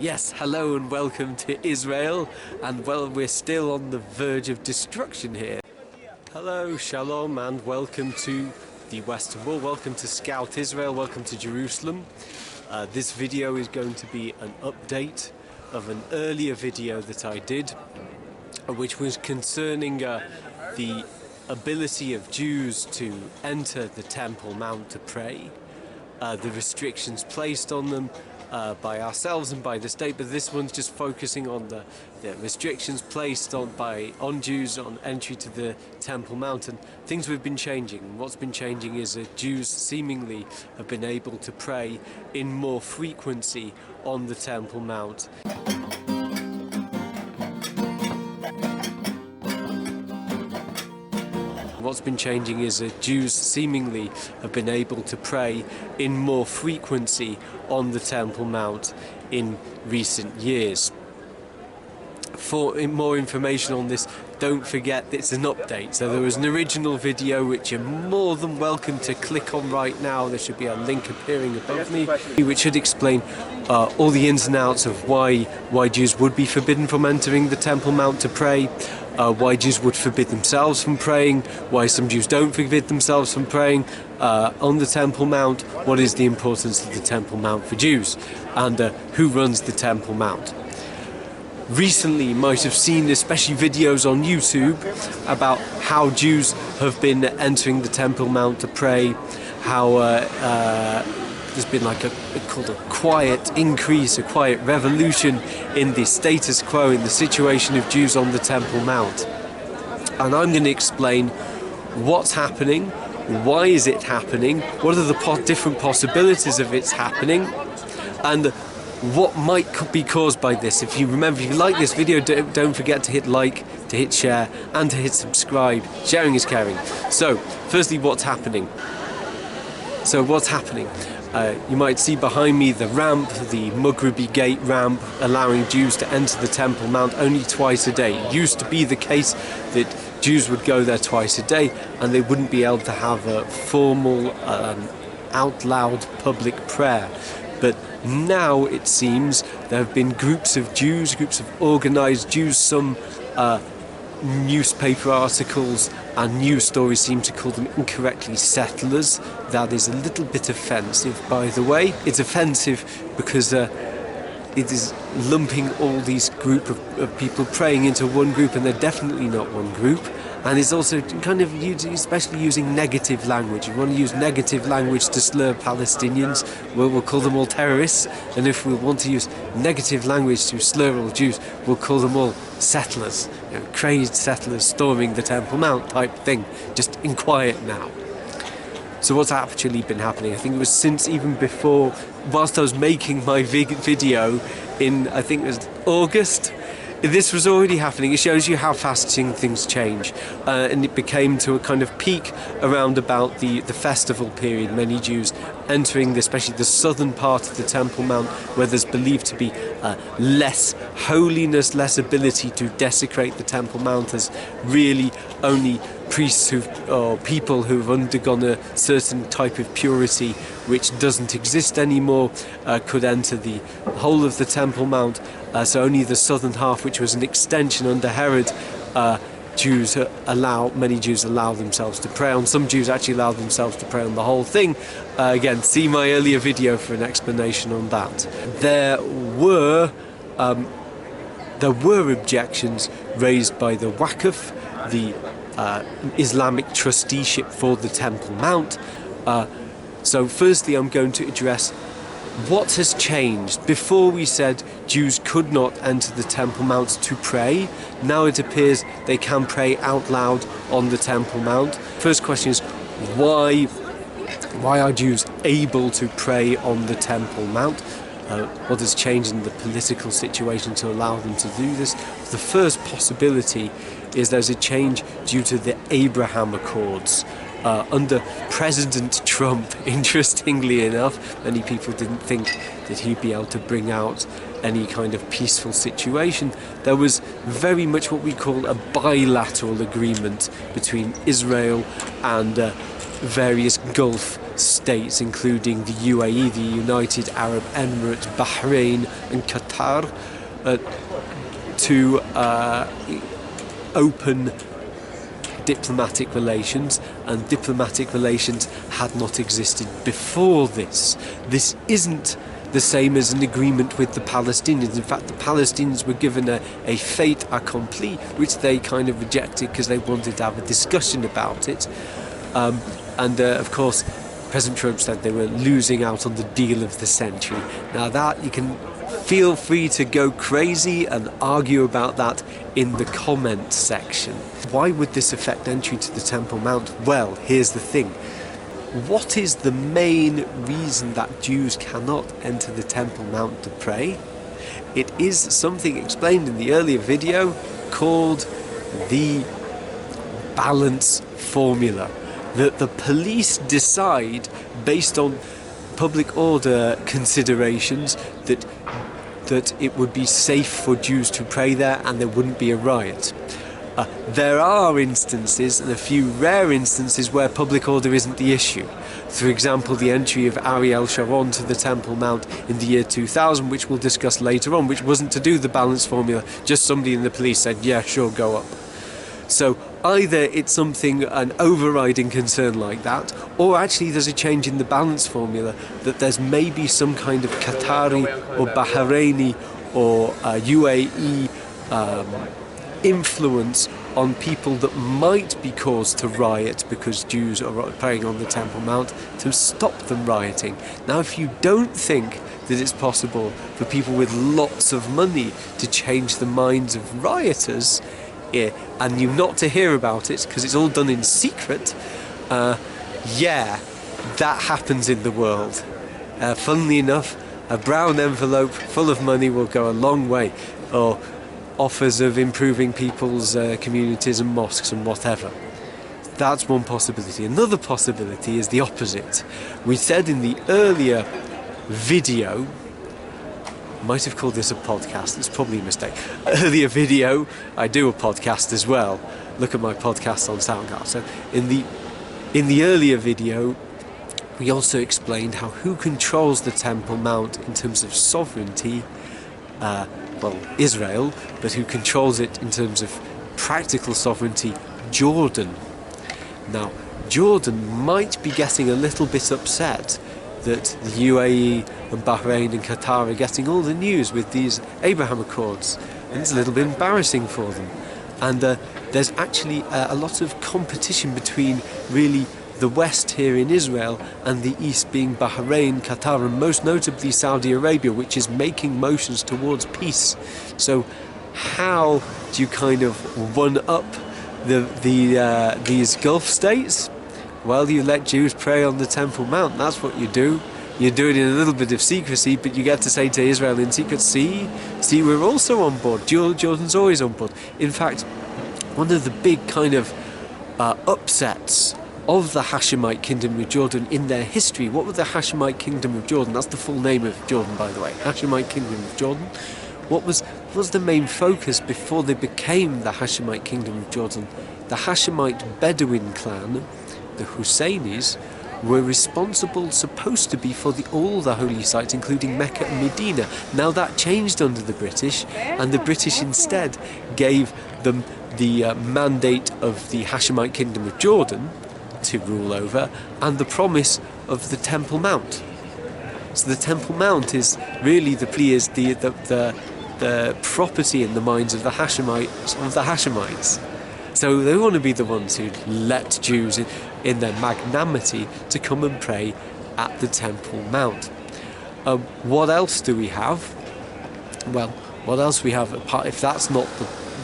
Yes, hello and welcome to Israel, and well, we're still on the verge of destruction here. Hello, shalom, and welcome to the Western Wall, welcome to Scout Israel, welcome to Jerusalem. This video is going to be an update of an earlier video that I did, which was concerning the ability of Jews to enter the Temple Mount to pray, the restrictions placed on them by ourselves and by the state, but this one's just focusing on the restrictions placed on Jews on entry to the Temple Mount, and things have been changing. And what's been changing is that Jews seemingly have been able to pray in more frequency on the Temple Mount. What's been changing is that Jews seemingly have been able to pray in more frequency on the Temple Mount in recent years. For more information on this, don't forget it's an update. So there was an original video which you're more than welcome to click on right now. There should be a link appearing above me, which should explain all the ins and outs of why Jews would be forbidden from entering the Temple Mount to pray. Why Jews would forbid themselves from praying, why some Jews don't forbid themselves from praying on the Temple Mount, what is the importance of the Temple Mount for Jews, and who runs the Temple Mount. Recently you might have seen especially videos on YouTube about how Jews have been entering the Temple Mount to pray, how there's been like a quiet increase, a quiet revolution in the status quo, in the situation of Jews on the Temple Mount. And I'm going to explain what's happening, why is it happening, what are the different possibilities of its happening, and what might be caused by this. If you like this video, don't forget to hit like, to hit share, and to hit subscribe. Sharing is caring. So, firstly, what's happening? You might see behind me the ramp, the Mughrabi Gate ramp, allowing Jews to enter the Temple Mount only twice a day. It used to be the case that Jews would go there twice a day and they wouldn't be able to have a formal, out loud public prayer. But now it seems there have been groups of Jews, groups of organised Jews, some newspaper articles and news stories seem to call them incorrectly settlers. That is a little bit offensive, by the way. It's offensive because it is lumping all these group of people praying into one group, and they're definitely not one group. And it's also kind of especially using negative language. You want to use negative language to slur Palestinians, we'll call them all terrorists. And if we want to use negative language to slur all Jews, we'll call them all settlers. Crazed settlers storming the Temple Mount type thing, just in quiet now. So what's actually been happening? I think it was since even before, whilst I was making my video in, I think it was August, this was already happening. It shows you how fast things change, and it became to a kind of peak around about the festival period. Many Jews entering, especially the southern part of the Temple Mount, where there's believed to be less holiness, less ability to desecrate the Temple Mount, as really only priests or people who've undergone a certain type of purity which doesn't exist anymore could enter the whole of the Temple Mount. So only the southern half, which was an extension under Herod, many Jews allow themselves to pray on. Some Jews actually allow themselves to pray on the whole thing. Again, see my earlier video for an explanation on that. There were objections raised by the Waqf, the Islamic trusteeship for the Temple Mount. So firstly, I'm going to address what has changed. Before we said Jews could not enter the Temple Mount to pray. Now it appears they can pray out loud on the Temple Mount. First question is, why are Jews able to pray on the Temple Mount? What has changed in the political situation to allow them to do this? The first possibility is there's a change due to the Abraham Accords. Under President Trump, interestingly enough, many people didn't think that he'd be able to bring out any kind of peaceful situation. There was very much what we call a bilateral agreement between Israel and various Gulf states, including the UAE, the United Arab Emirates, Bahrain and Qatar, to open diplomatic relations, and diplomatic relations had not existed before this. This isn't the same as an agreement with the Palestinians. In fact, the Palestinians were given a fait accompli, which they kind of rejected because they wanted to have a discussion about it. Of course, President Trump said they were losing out on the deal of the century. Now that, you can feel free to go crazy and argue about that in the comment section. Why would this affect entry to the Temple Mount? Well, here's the thing. What is the main reason that Jews cannot enter the Temple Mount to pray? It is something explained in the earlier video called the balance formula, that the police decide based on public order considerations that it would be safe for Jews to pray there and there wouldn't be a riot. There are instances, and a few rare instances, where public order isn't the issue. For example, the entry of Ariel Sharon to the Temple Mount in the year 2000, which we'll discuss later on, which wasn't to do the balance formula, just somebody in the police said, yeah, sure, go up. So either it's something, an overriding concern like that, or actually there's a change in the balance formula, that there's maybe some kind of Qatari or Bahraini or UAE influence on people that might be caused to riot because Jews are praying on the Temple Mount, to stop them rioting. Now, if you don't think that it's possible for people with lots of money to change the minds of rioters, and you not to hear about it because it's all done in secret, yeah, that happens in the world. Funnily enough, a brown envelope full of money will go a long way, or offers of improving people's communities and mosques and whatever. That's one possibility. Another possibility is the opposite. We said in the earlier video, might have called this a podcast, it's probably a mistake. Earlier video, I do a podcast as well. Look at my podcast on SoundCloud. So in the earlier video, we also explained how who controls the Temple Mount in terms of sovereignty, Israel, but who controls it in terms of practical sovereignty, Jordan. Now, Jordan might be getting a little bit upset that the UAE and Bahrain and Qatar are getting all the news with these Abraham Accords, and it's a little bit embarrassing for them. And there's actually a lot of competition between really the West here in Israel and the East, being Bahrain, Qatar, and most notably Saudi Arabia, which is making motions towards peace. So how do you kind of one-up these Gulf states? Well, you let Jews pray on the Temple Mount. That's what you do. You do it in a little bit of secrecy, but you get to say to Israel in secret, see, we're also on board. Jordan's always on board. In fact, one of the big kind of upsets of the Hashemite Kingdom of Jordan in their history. What was the Hashemite Kingdom of Jordan? That's the full name of Jordan, by the way. Hashemite Kingdom of Jordan. What was the main focus before they became the Hashemite Kingdom of Jordan? The Hashemite Bedouin clan, the Husseinis, were responsible, supposed to be, for all the holy sites, including Mecca and Medina. Now that changed under the British, and the British instead gave them the mandate of the Hashemite Kingdom of Jordan to rule over, and the promise of the Temple Mount. So the Temple Mount is really the property in the minds of the Hashemites. So they want to be the ones who let Jews in their magnanimity to come and pray at the Temple Mount. What else do we have? Well, what else we have, if that's not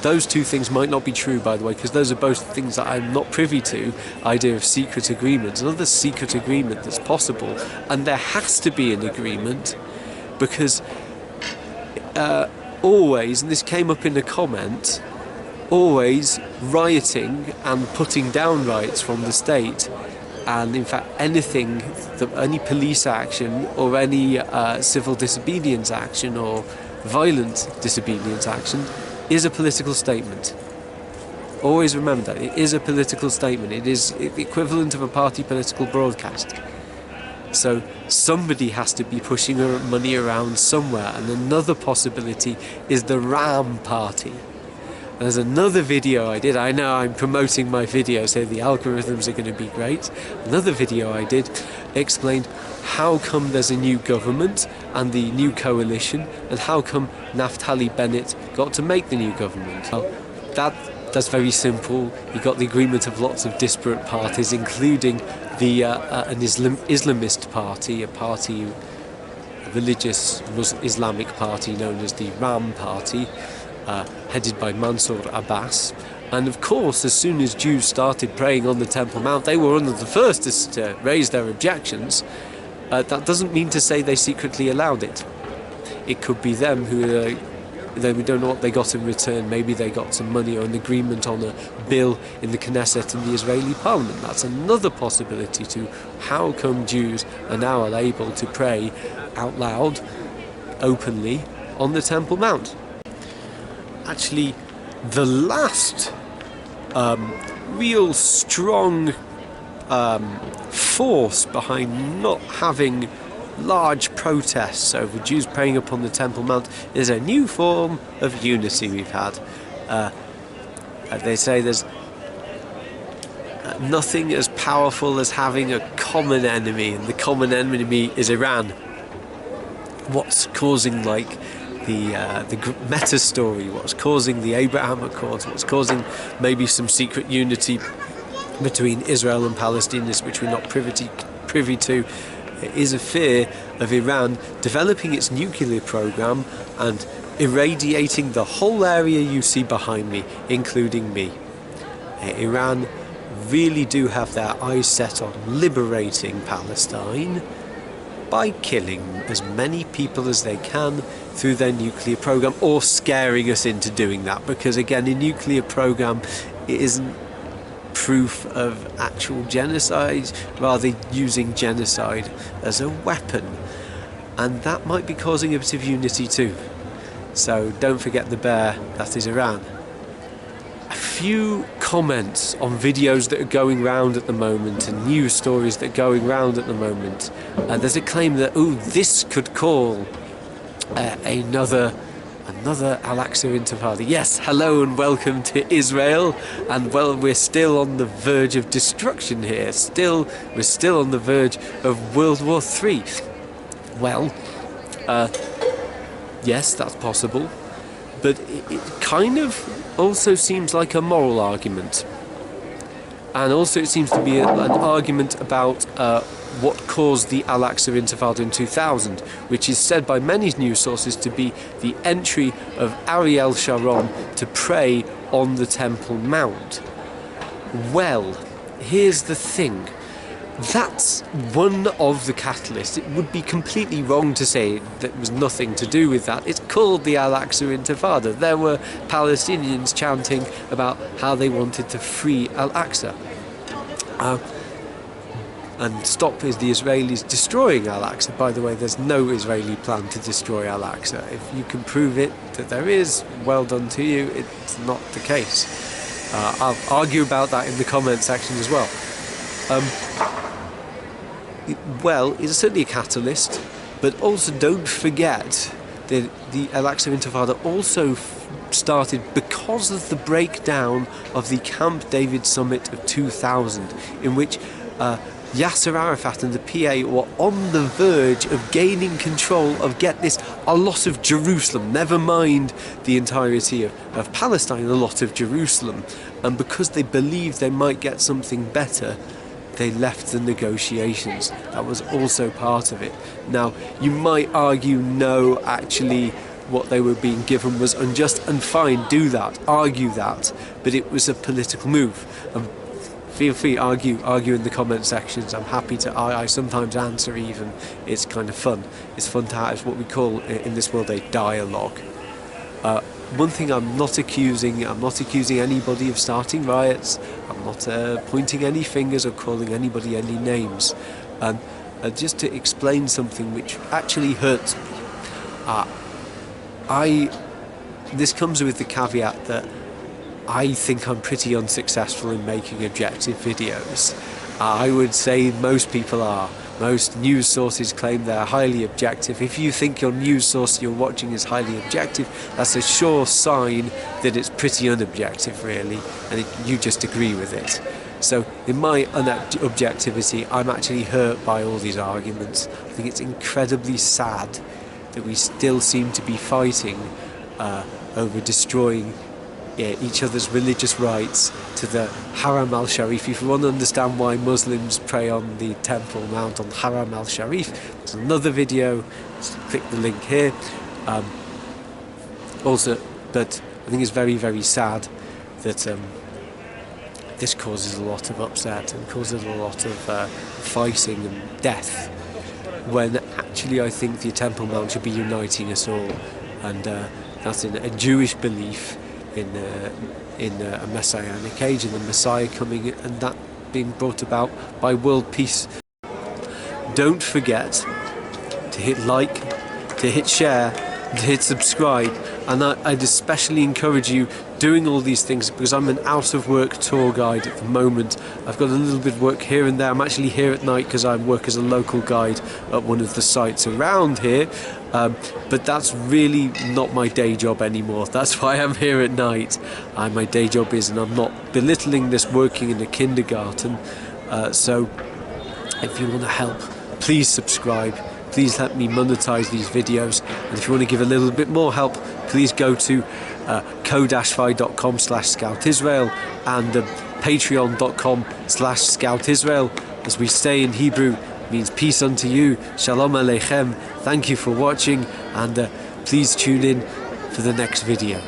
those two things might not be true, by the way, because those are both things that I'm not privy to. Idea of secret agreements. Another secret agreement that's possible, and there has to be an agreement, because always, and this came up in a comment, always rioting and putting down riots from the state, and in fact any police action or any civil disobedience action or violent disobedience action is a political statement. Always remember that. It is a political statement. It is the equivalent of a party political broadcast. So somebody has to be pushing money around somewhere, and another possibility is the Ram Party. There's another video I did. I know I'm promoting my videos here, the algorithms are going to be great. Another video I did explained how come there's a new government and the new coalition, and how come Naftali Bennett got to make the new government. Well, that's very simple. You got the agreement of lots of disparate parties, including an Islamist party, a religious Islamic party known as the Ram Party, headed by Mansour Abbas. And of course, as soon as Jews started praying on the Temple Mount, they were one of the first to raise their objections. That doesn't mean to say they secretly allowed it. It could be them who we don't know what they got in return. Maybe they got some money or an agreement on a bill in the Knesset in the Israeli parliament. That's another possibility to how come Jews are now able to pray out loud, openly, on the Temple Mount. Actually, the last real strong force behind not having large protests over Jews praying upon the Temple Mount is a new form of unity we've had. They say there's nothing as powerful as having a common enemy, and the common enemy is Iran. What's causing the meta story, what's causing the Abraham Accords, what's causing maybe some secret unity between Israel and Palestinians, which we're not privy to, is a fear of Iran developing its nuclear program and irradiating the whole area you see behind me, including me. Iran really do have their eyes set on liberating Palestine by killing as many people as they can through their nuclear program, or scaring us into doing that, because again, a nuclear program isn't proof of actual genocide, rather using genocide as a weapon, and that might be causing a bit of unity too. So don't forget the bear, that is Iran. A few comments on videos that are going round at the moment and news stories that are going round at the moment. There's a claim that this could call another al-aqsa intifada. Yes, hello and welcome to Israel. And well, we're still on the verge of destruction here. We're still on the verge of World War III. Well, yes, that's possible, but it kind of also seems like a moral argument, and also it seems to be an argument about what caused the al-Aqsa Intifada in 2000, which is said by many news sources to be the entry of Ariel Sharon to pray on the Temple Mount. Well, here's the thing. That's one of the catalysts. It would be completely wrong to say that it was nothing to do with that. It's called the al-Aqsa Intifada. There were Palestinians chanting about how they wanted to free al-Aqsa. And stop is the Israelis destroying al-Aqsa. By the way, there's no Israeli plan to destroy al-Aqsa. If you can prove it that there is, well done to you. It's not the case. I'll argue about that in the comment section as well. Well, it's certainly a catalyst, but also don't forget that the al-Aqsa Intifada also started because of the breakdown of the Camp David summit of 2000, in which Yasser Arafat and the PA were on the verge of gaining control of, get this, a lot of Jerusalem, never mind the entirety of Palestine, a lot of Jerusalem. And because they believed they might get something better, they left the negotiations. That was also part of it. Now, you might argue, no, actually, what they were being given was unjust, and fine, do that, argue that, but it was a political move. Feel free, argue in the comment sections. I'm happy to. I sometimes answer even. It's kind of fun. It's fun to have what we call in this world a dialogue. One thing I'm not accusing anybody of starting riots. I'm not pointing any fingers or calling anybody any names. Just to explain something which actually hurts me. This comes with the caveat that I think I'm pretty unsuccessful in making objective videos. I would say most people are. Most news sources claim they're highly objective. If you think your news source you're watching is highly objective, that's a sure sign that it's pretty unobjective, really, and you just agree with it. So in my unobjectivity, I'm actually hurt by all these arguments. I think it's incredibly sad that we still seem to be fighting over destroying each other's religious rights to the Haram al-Sharif. If you want to understand why Muslims pray on the Temple Mount on Haram al-Sharif, there's another video, just click the link here. Also, but I think it's very, very sad that this causes a lot of upset and causes a lot of fighting and death, when actually I think the Temple Mount should be uniting us all, and that's in a Jewish belief in a messianic age, and the Messiah coming, and that being brought about by world peace. Don't forget to hit like, to hit share, and to hit subscribe, and I'd especially encourage you doing all these things, because I'm an out-of-work tour guide at the moment. I've got a little bit of work here and there. I'm actually here at night because I work as a local guide at one of the sites around here, but that's really not my day job anymore. That's why I'm here at night. My day job is, and I'm not belittling this, working in a kindergarten. So if you want to help, please subscribe. Please help me monetize these videos, and if you want to give a little bit more help, please go to ko-fi.com/scoutisrael and patreon.com/scoutisrael. As we say in Hebrew, means peace unto you, shalom aleichem. Thank you for watching, and please tune in for the next video.